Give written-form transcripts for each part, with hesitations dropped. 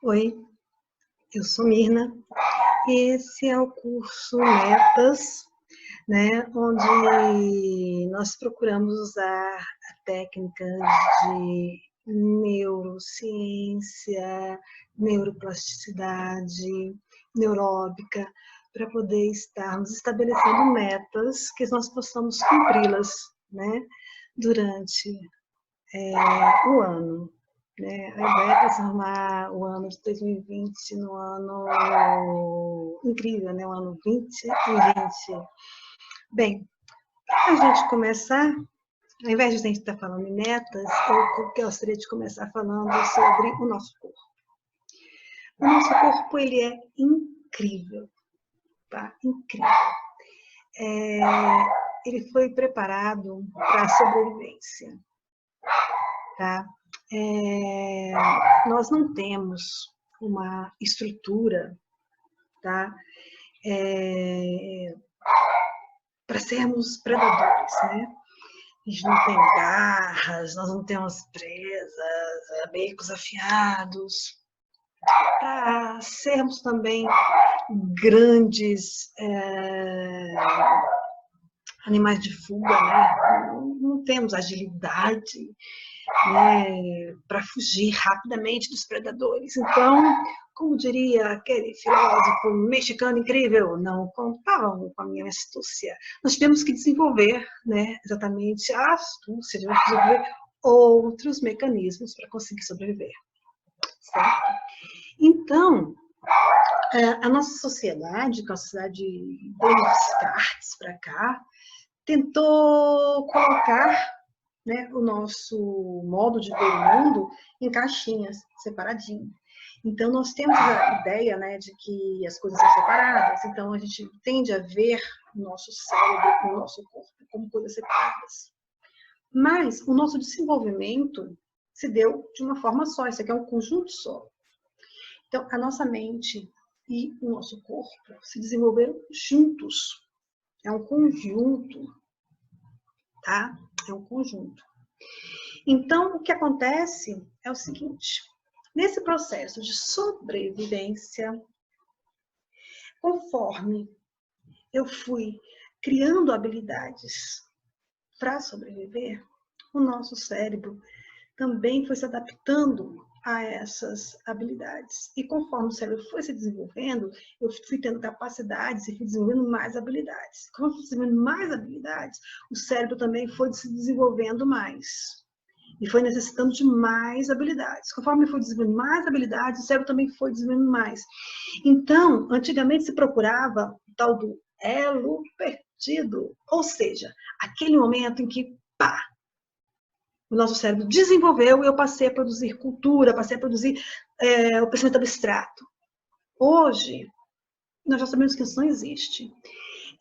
Oi, eu sou Mirna. Esse é o curso Metas, né, onde nós procuramos usar técnicas de neurociência, neuroplasticidade, neuróbica, para poder estarmos estabelecendo metas que nós possamos cumpri-las, né, durante o ano. Né? A ideia é transformar o ano de 2020 no ano incrível, né? O ano 2020. Bem, para a gente começar, ao invés de a gente estar falando em metas, eu gostaria de começar falando sobre o nosso corpo. O nosso corpo, ele é incrível, tá? Incrível. Ele foi preparado para a sobrevivência, tá? Nós não temos uma estrutura, tá? Para sermos predadores, né? A gente não tem garras, nós não temos presas, becos afiados. Para sermos também grandes animais de fuga, né? Não temos agilidade, né, para fugir rapidamente dos predadores. Então, como diria aquele filósofo mexicano incrível, não contavam com a minha astúcia. Nós temos que desenvolver, né, exatamente a astúcia, de desenvolver outros mecanismos para conseguir sobreviver. Certo? Então, a nossa sociedade, com a sociedade desde Descartes para cá, tentou colocar, né, o nosso modo de ver o mundo em caixinhas, separadinho. Então, nós temos a ideia, né, de que as coisas são separadas, então a gente tende a ver o nosso cérebro, o nosso corpo, como coisas separadas. Mas o nosso desenvolvimento se deu de uma forma só, isso aqui é um conjunto só. Então, a nossa mente e o nosso corpo se desenvolveram juntos. É um conjunto, tá? É um conjunto. Então, o que acontece é o seguinte: nesse processo de sobrevivência, conforme eu fui criando habilidades para sobreviver, o nosso cérebro também foi se adaptando a essas habilidades. E conforme o cérebro foi se desenvolvendo, eu fui tendo capacidades e fui desenvolvendo mais habilidades. Como eu fui desenvolvendo mais habilidades, o cérebro também foi se desenvolvendo mais. E foi necessitando de mais habilidades. Conforme eu fui desenvolvendo mais habilidades, o cérebro também foi desenvolvendo mais. Então, antigamente se procurava o tal do elo perdido. Ou seja, aquele momento em que, pá, o nosso cérebro desenvolveu e eu passei a produzir cultura, passei a produzir o pensamento abstrato. Hoje, nós já sabemos que isso não existe.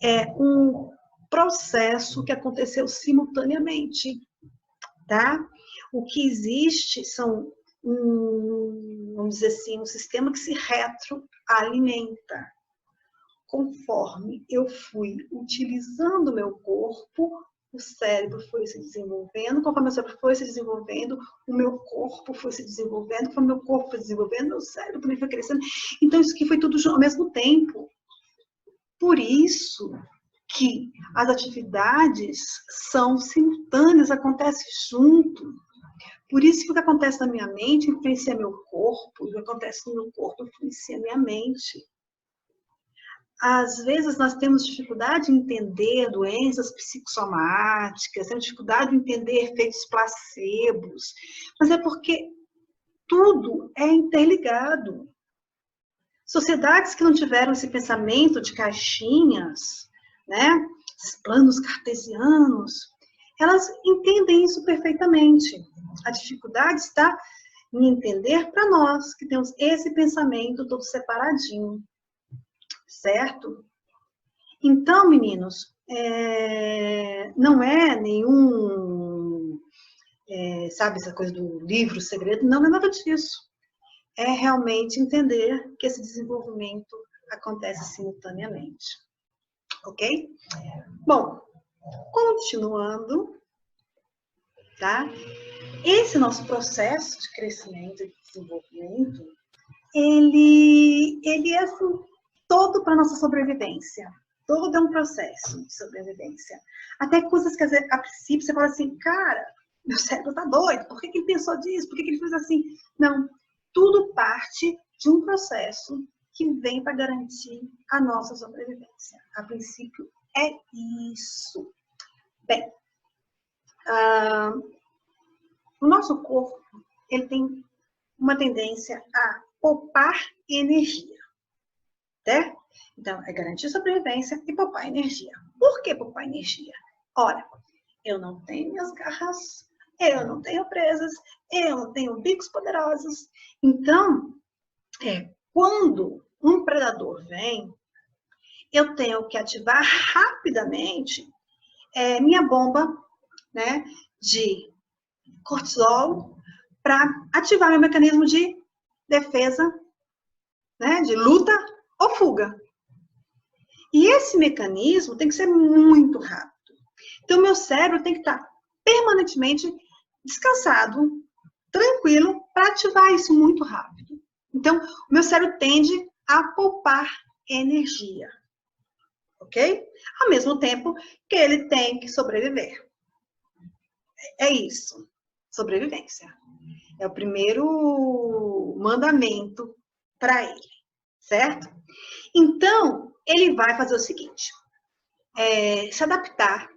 É um processo que aconteceu simultaneamente, tá? O que existe são, vamos dizer assim, um sistema que se retroalimenta. Conforme eu fui utilizando o meu corpo, o cérebro foi se desenvolvendo, conforme o cérebro foi se desenvolvendo, o meu corpo foi se desenvolvendo, conforme o meu corpo foi se desenvolvendo, meu cérebro também foi crescendo. Então, isso aqui foi tudo ao mesmo tempo. Por isso que as atividades são simultâneas, acontecem junto. Por isso que o que acontece na minha mente influencia meu corpo, o que acontece no meu corpo influencia minha mente. Às vezes nós temos dificuldade em entender doenças psicossomáticas, temos dificuldade em entender efeitos placebos, mas é porque tudo é interligado. Sociedades que não tiveram esse pensamento de caixinhas, né, esses planos cartesianos, elas entendem isso perfeitamente. A dificuldade está em entender para nós, que temos esse pensamento todo separadinho. Certo? Então, meninos, não é nenhum, sabe, essa coisa do livro segredo, não é nada disso. É realmente entender que esse desenvolvimento acontece simultaneamente. Ok? Bom, continuando, tá? Esse nosso processo de crescimento e desenvolvimento ele é assim, todo para nossa sobrevivência. Todo é um processo de sobrevivência. Até coisas que, a princípio, você fala assim, cara, meu cérebro tá doido, por que ele pensou disso? Por que ele fez assim? Não, tudo parte de um processo que vem para garantir a nossa sobrevivência. A princípio, é isso. Bem, o nosso corpo, ele tem uma tendência a poupar energia, certo? Então, é garantir sobrevivência e poupar energia. Por que poupar energia? Olha, eu não tenho minhas garras, eu não tenho presas, eu não tenho bicos poderosos. Então, quando um predador vem, eu tenho que ativar rapidamente minha bomba, né, de cortisol para ativar meu mecanismo de defesa, né, de luta ou fuga. E esse mecanismo tem que ser muito rápido. Então, meu cérebro tem que estar permanentemente descansado, tranquilo, para ativar isso muito rápido. Então, o meu cérebro tende a poupar energia. Ok? Ao mesmo tempo que ele tem que sobreviver. É isso. Sobrevivência. É o primeiro mandamento para ele. Certo? Então, ele vai fazer o seguinte. Se adaptar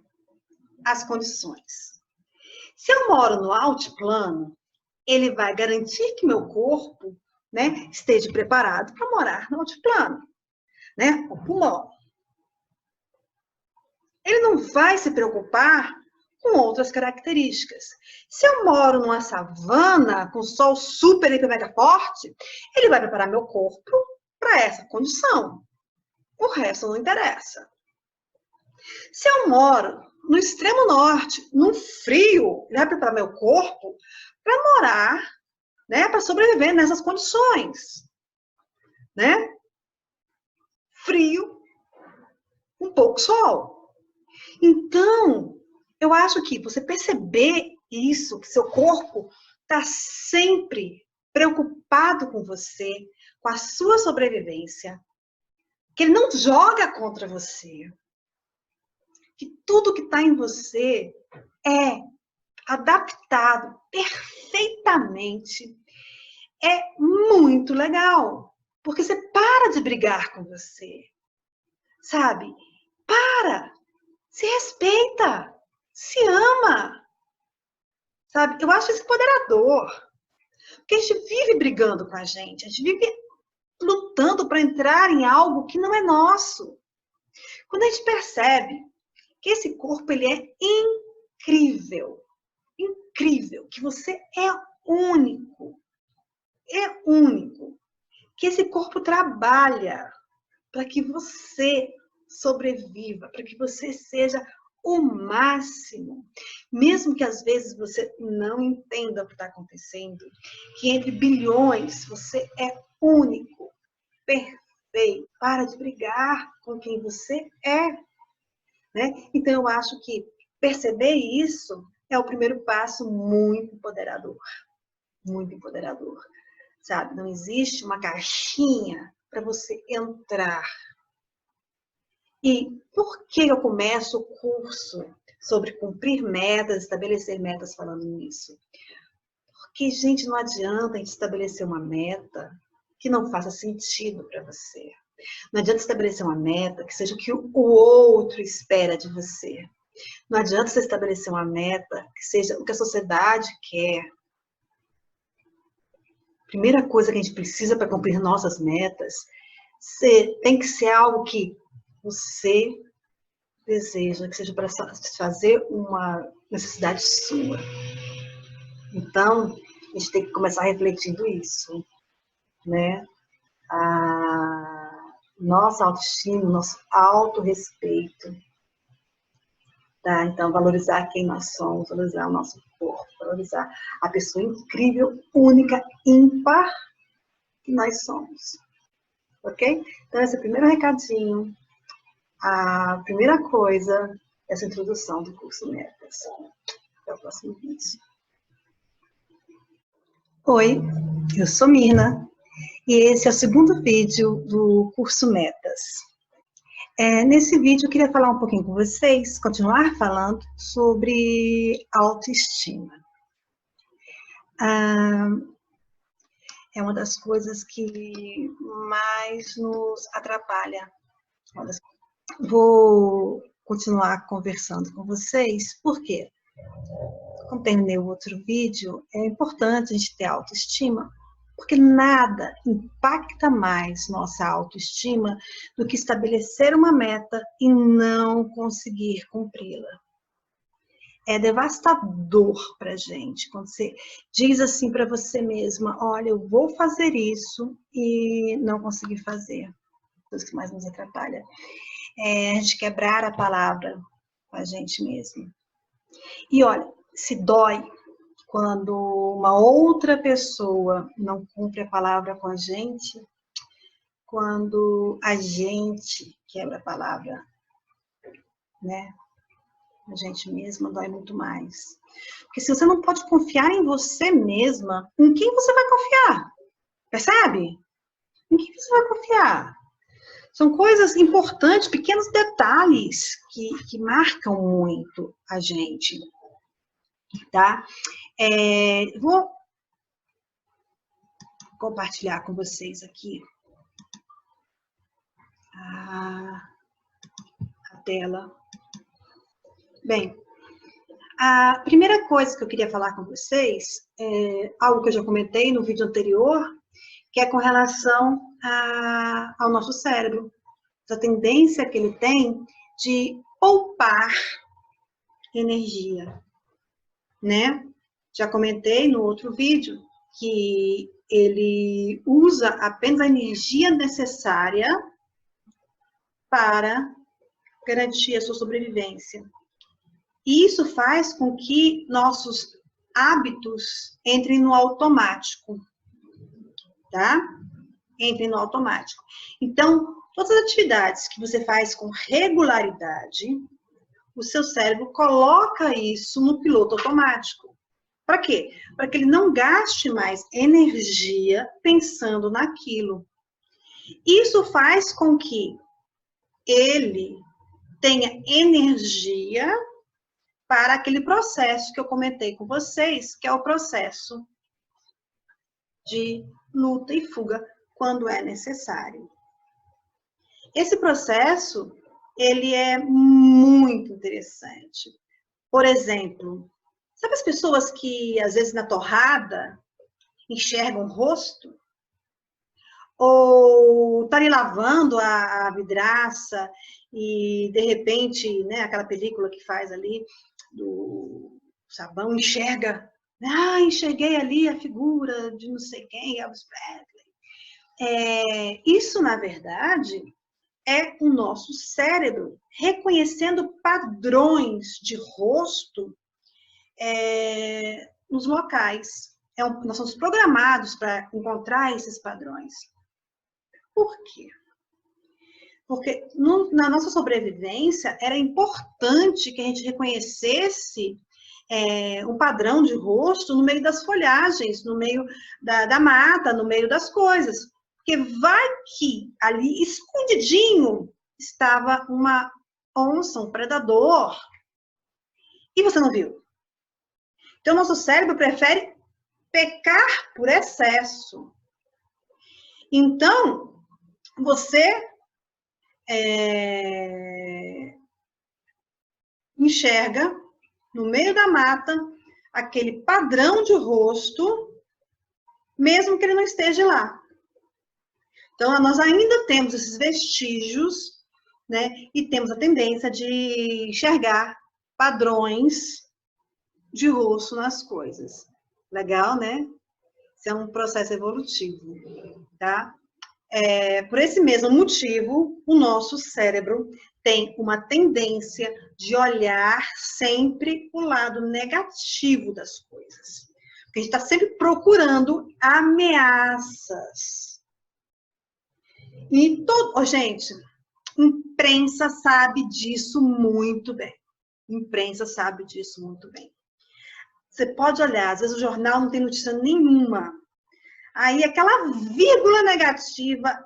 às condições. Se eu moro no altiplano, ele vai garantir que meu corpo, né, esteja preparado para morar no altiplano, né? O pulmão. Ele não vai se preocupar com outras características. Se eu moro numa savana com sol super, hiper, mega forte, ele vai preparar meu corpo para essa condição. O resto não interessa. Se eu moro no extremo norte, no frio, ele vai preparar meu corpo para morar, né, para sobreviver nessas condições, né? Frio, um pouco sol. Então, eu acho que você perceber isso, que seu corpo está sempre preocupado com você, com a sua sobrevivência, que ele não joga contra você, que tudo que está em você é adaptado perfeitamente, é muito legal. Porque você para de brigar com você, sabe? Para! Se respeita! Se ama! Sabe? Eu acho isso empoderador. Porque a gente vive brigando com a gente vive lutando para entrar em algo que não é nosso. Quando a gente percebe que esse corpo ele é incrível, incrível, que você é único, que esse corpo trabalha para que você sobreviva, para que você seja o máximo. Mesmo que às vezes você não entenda o que está acontecendo, que entre bilhões você é único, perfeito. Para de brigar com quem você é. Né? Então, eu acho que perceber isso é o primeiro passo muito empoderador. Muito empoderador. Sabe? Não existe uma caixinha para você entrar. E por que eu começo o curso sobre cumprir metas, estabelecer metas falando nisso? Porque, gente, não adianta a gente estabelecer uma meta que não faça sentido para você. Não adianta estabelecer uma meta que seja o que o outro espera de você. Não adianta você estabelecer uma meta que seja o que a sociedade quer. Primeira coisa que a gente precisa para cumprir nossas metas tem que ser algo que você deseja, que seja para satisfazer uma necessidade sua. Então, a gente tem que começar refletindo isso, né? A nossa autoestima, nosso autorrespeito, tá? Então, valorizar quem nós somos, valorizar o nosso corpo, valorizar a pessoa incrível, única, ímpar que nós somos. Ok? Então, esse é o primeiro recadinho. A primeira coisa, essa introdução do curso Metas. Até o próximo vídeo. Oi, eu sou Mirna E esse é o segundo vídeo do curso Metas. Nesse vídeo eu queria falar um pouquinho com vocês, continuar falando sobre autoestima. É uma das coisas que mais nos atrapalha. Vou continuar conversando com vocês, por quê? Como terminei o outro vídeo, é importante a gente ter autoestima, porque nada impacta mais nossa autoestima do que estabelecer uma meta e não conseguir cumpri-la. É devastador para a gente quando você diz assim para você mesma, olha, eu vou fazer isso e não conseguir fazer. Isso que mais nos atrapalha. A gente quebrar a palavra com a gente mesma. E olha, se dói quando uma outra pessoa não cumpre a palavra com a gente, quando a gente quebra a palavra, né? A gente mesma dói muito mais. Porque se você não pode confiar em você mesma, em quem você vai confiar? Percebe? Em quem você vai confiar? São coisas importantes, pequenos detalhes que marcam muito a gente, tá? Vou compartilhar com vocês aqui a tela. Bem, a primeira coisa que eu queria falar com vocês é algo que eu já comentei no vídeo anterior, que é com relação ao nosso cérebro. A tendência que ele tem de poupar energia, né? Já comentei no outro vídeo que ele usa apenas a energia necessária para garantir a sua sobrevivência. E isso faz com que nossos hábitos entrem no automático, tá? Entrem no automático. Então, todas as atividades que você faz com regularidade, o seu cérebro coloca isso no piloto automático. Para quê? Para que ele não gaste mais energia pensando naquilo. Isso faz com que ele tenha energia para aquele processo que eu comentei com vocês, que é o processo de luta e fuga, quando é necessário. Esse processo, ele é muito interessante. Por exemplo, sabe as pessoas que, às vezes, na torrada, enxergam o rosto? Ou tá ali lavando a vidraça e, de repente, né, aquela película que faz ali do sabão, enxerga. Enxerguei ali a figura de não sei quem, Elvis Presley. Isso, na verdade, é o nosso cérebro reconhecendo padrões de rosto nos locais. Nós somos programados para encontrar esses padrões. Por quê? Porque na nossa sobrevivência era importante que a gente reconhecesse um padrão de rosto no meio das folhagens, no meio da mata, no meio das coisas. Porque vai que ali, escondidinho, estava uma onça, um predador, e você não viu. Então, nosso cérebro prefere pecar por excesso. Então, você enxerga no meio da mata aquele padrão de rosto, mesmo que ele não esteja lá. Então, nós ainda temos esses vestígios, né? E temos a tendência de enxergar padrões de rosto nas coisas. Legal, né? Isso é um processo evolutivo, tá? Por esse mesmo motivo, o nosso cérebro tem uma tendência de olhar sempre o lado negativo das coisas. Porque a gente está sempre procurando ameaças. E gente, imprensa sabe disso muito bem. Imprensa sabe disso muito bem. Você pode olhar, às vezes o jornal não tem notícia nenhuma. Aí aquela vírgula negativa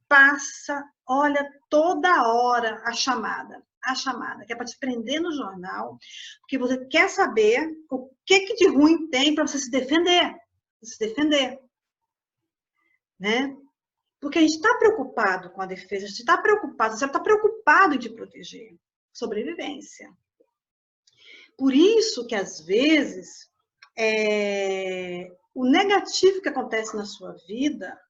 passa, olha, toda hora a chamada, que é para te prender no jornal, porque você quer saber o que de ruim tem para você se defender, né? Porque a gente está preocupado com a defesa, a gente está preocupado, você está preocupado em te proteger. Sobrevivência. Por isso que, às vezes, o negativo que acontece na sua vida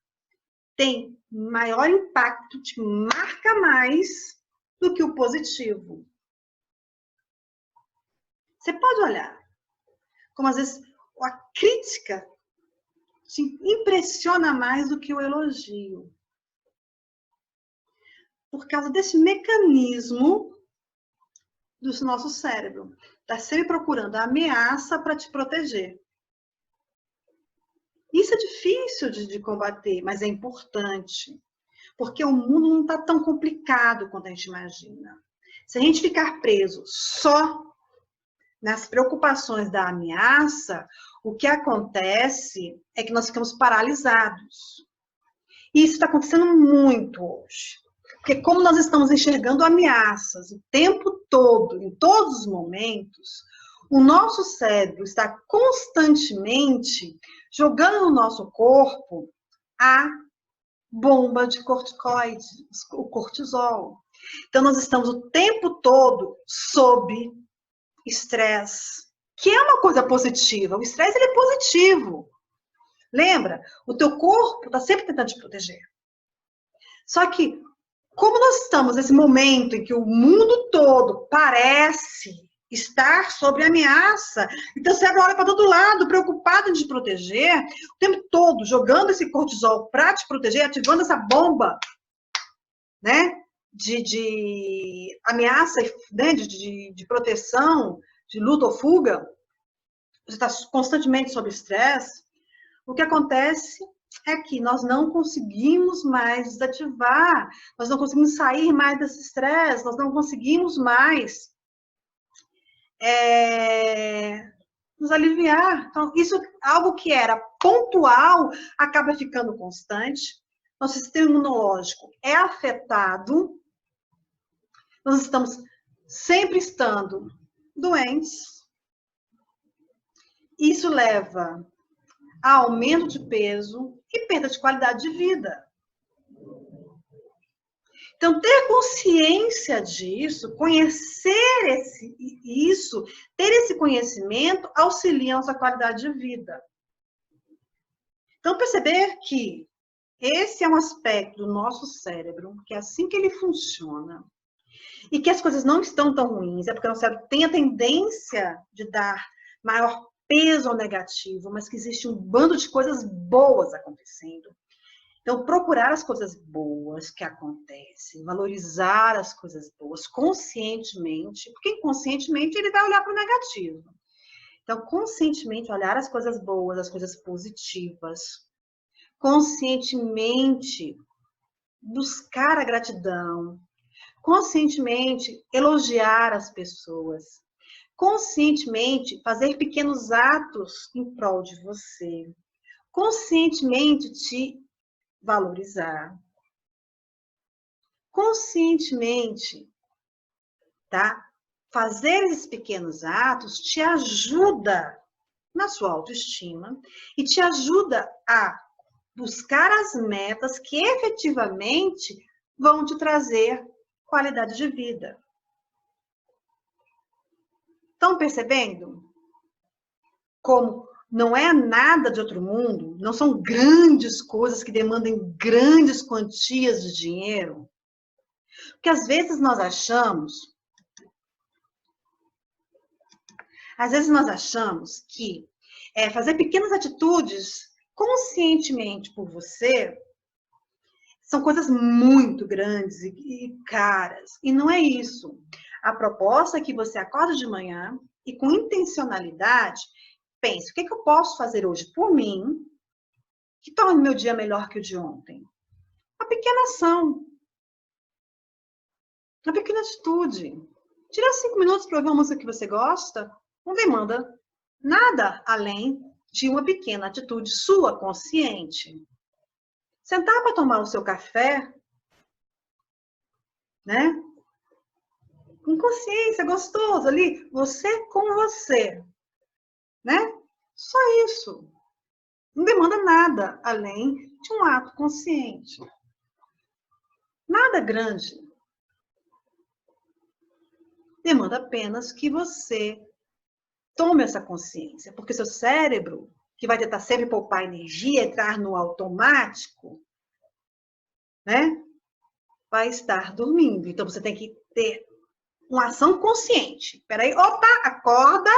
tem maior impacto, te marca mais do que o positivo. Você pode olhar como, às vezes, a crítica te impressiona mais do que o elogio. Por causa desse mecanismo do nosso cérebro. Está sempre procurando a ameaça para te proteger. Isso é difícil de combater, mas é importante. Porque o mundo não está tão complicado quanto a gente imagina. Se a gente ficar preso só nas preocupações da ameaça, o que acontece é que nós ficamos paralisados. E isso está acontecendo muito hoje. Porque como nós estamos enxergando ameaças o tempo todo, em todos os momentos, o nosso cérebro está constantemente jogando no nosso corpo a bomba de corticoides, o cortisol. Então, nós estamos o tempo todo sob estresse, que é uma coisa positiva. O estresse, ele é positivo. Lembra? O teu corpo está sempre tentando te proteger. Só que, como nós estamos nesse momento em que o mundo todo parece estar sob ameaça, então você olha para todo lado, preocupado em te proteger, o tempo todo jogando esse cortisol para te proteger, ativando essa bomba, né, de ameaça, né, de proteção, de luta ou fuga, você está constantemente sob estresse, o que acontece é que nós não conseguimos mais desativar, nós não conseguimos sair mais desse estresse, nós não conseguimos mais nos aliviar. Então, isso, algo que era pontual, acaba ficando constante. Nosso sistema imunológico é afetado, nós estamos sempre estando doentes. Isso leva a aumento de peso e perda de qualidade de vida. Então, ter consciência disso, conhecer isso, ter esse conhecimento, auxilia a nossa qualidade de vida. Então, perceber que esse é um aspecto do nosso cérebro, que é assim que ele funciona, e que as coisas não estão tão ruins, é porque o nosso cérebro tem a tendência de dar maior peso ao negativo, mas que existe um bando de coisas boas acontecendo. Então, procurar as coisas boas que acontecem, valorizar as coisas boas conscientemente, porque inconscientemente ele vai olhar para o negativo. Então, conscientemente olhar as coisas boas, as coisas positivas, conscientemente buscar a gratidão, conscientemente elogiar as pessoas, conscientemente fazer pequenos atos em prol de você, conscientemente te valorizar. Conscientemente, tá? Fazer esses pequenos atos te ajuda na sua autoestima e te ajuda a buscar as metas que efetivamente vão te trazer qualidade de vida. Estão percebendo? Como não é nada de outro mundo, não são grandes coisas que demandem grandes quantias de dinheiro. Porque às vezes nós achamos que fazer pequenas atitudes conscientemente por você são coisas muito grandes e caras. E não é isso. A proposta é que você acorde de manhã e com intencionalidade pense, o que eu posso fazer hoje por mim que torne meu dia melhor que o de ontem? Uma pequena ação. Uma pequena atitude. Tira 5 minutos para ouvir uma música que você gosta. Não demanda nada além de uma pequena atitude sua consciente. Sentar para tomar o seu café, né? Com consciência, gostoso ali, você com você, né? Só isso. Não demanda nada além de um ato consciente. Nada grande. Demanda apenas que você tome essa consciência, porque seu cérebro, que vai tentar sempre poupar energia, entrar no automático, né? Vai estar dormindo. Então você tem que ter uma ação consciente. Peraí, opa, acorda,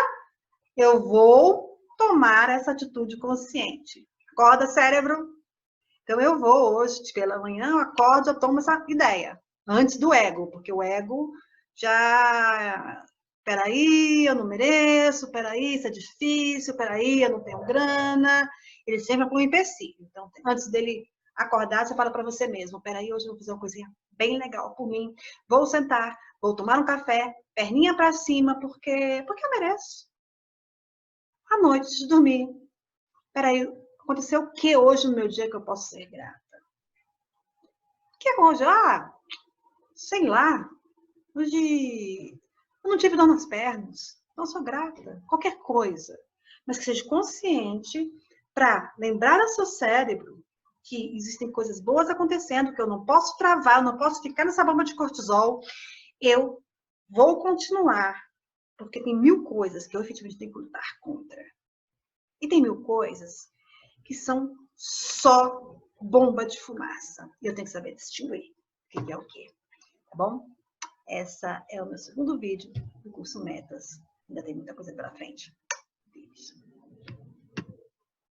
eu vou tomar essa atitude consciente. Acorda, cérebro. Então eu vou hoje, pela manhã, eu acordo, eu tomo essa ideia. Antes do ego, porque o ego já... Peraí, eu não mereço, peraí, isso é difícil, peraí, eu não tenho grana. Ele sempre põe um empecilho. Então, antes dele acordar, você fala para você mesmo, peraí, hoje eu vou fazer uma coisinha bem legal por mim. Vou sentar, vou tomar um café, perninha para cima, porque eu mereço. À noite, de dormir. Peraí, aconteceu o que hoje no meu dia que eu posso ser grata? O que é hoje? Sei lá. Hoje eu não tive dor nas pernas. Não sou grata. Qualquer coisa. Mas que seja consciente para lembrar ao seu cérebro que existem coisas boas acontecendo, que eu não posso travar, eu não posso ficar nessa bomba de cortisol. Eu vou continuar. Porque tem 1000 coisas que eu efetivamente tenho que lutar contra. E tem 1000 coisas que são só bomba de fumaça. E eu tenho que saber distinguir o que é o que. Tá bom? Esse é o meu segundo vídeo do curso Metas. Ainda tem muita coisa pela frente.